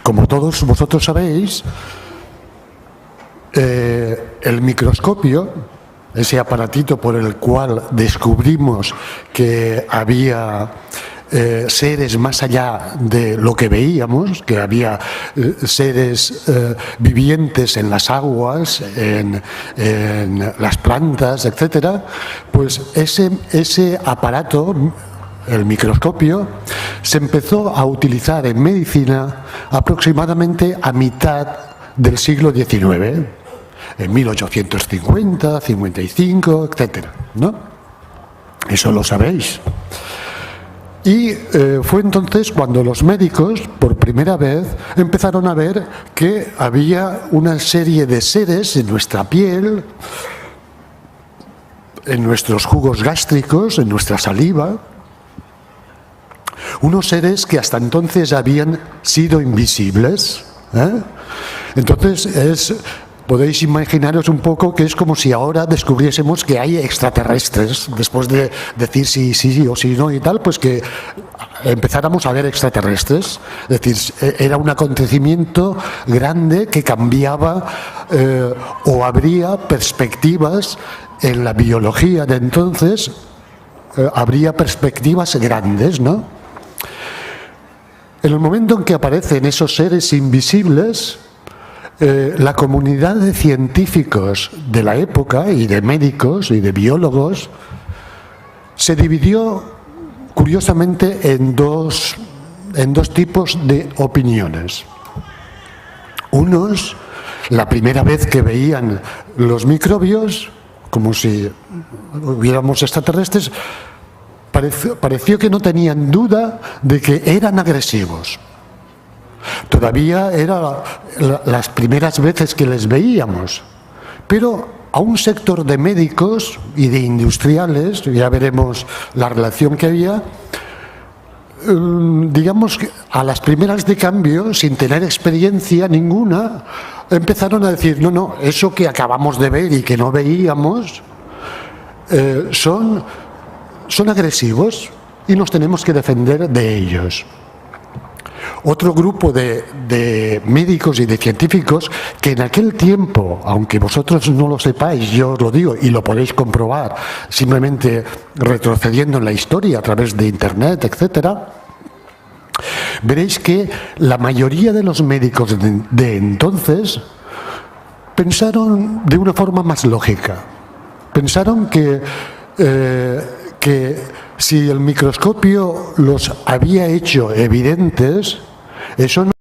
como todos vosotros sabéis, el microscopio, ese aparatito por el cual descubrimos que había seres más allá de lo que veíamos, que había seres vivientes en las aguas, en las plantas, etcétera, pues ese aparato, el microscopio, se empezó a utilizar en medicina aproximadamente a mitad del siglo XIX, en 1850, 55, etcétera, ¿no? Eso lo sabéis. Y fue entonces cuando los médicos, por primera vez, empezaron a ver que había una serie de seres en nuestra piel, en nuestros jugos gástricos, en nuestra saliva, unos seres que hasta entonces habían sido invisibles. Entonces podéis imaginaros un poco que es como si ahora descubriésemos que hay extraterrestres, después de decir sí o sí no y tal, pues que empezáramos a ver extraterrestres. Es decir, era un acontecimiento grande que cambiaba o abría perspectivas en la biología de entonces, habría perspectivas grandes, ¿no? En el momento en que aparecen esos seres invisibles, la comunidad de científicos de la época y de médicos y de biólogos se dividió curiosamente en dos tipos de opiniones. Unos, la primera vez que veían los microbios, como si hubiéramos extraterrestres, pareció que no tenían duda de que eran agresivos. Todavía eran las primeras veces que les veíamos, pero a un sector de médicos y de industriales, ya veremos la relación que había, digamos que a las primeras de cambio, sin tener experiencia ninguna, empezaron a decir, no, eso que acabamos de ver y que no veíamos, son agresivos y nos tenemos que defender de ellos. Otro grupo de médicos y de científicos que en aquel tiempo, aunque vosotros no lo sepáis, yo os lo digo y lo podéis comprobar simplemente retrocediendo en la historia a través de internet, etcétera, veréis que la mayoría de los médicos de entonces pensaron de una forma más lógica. Pensaron que si el microscopio los había hecho evidentes, eso no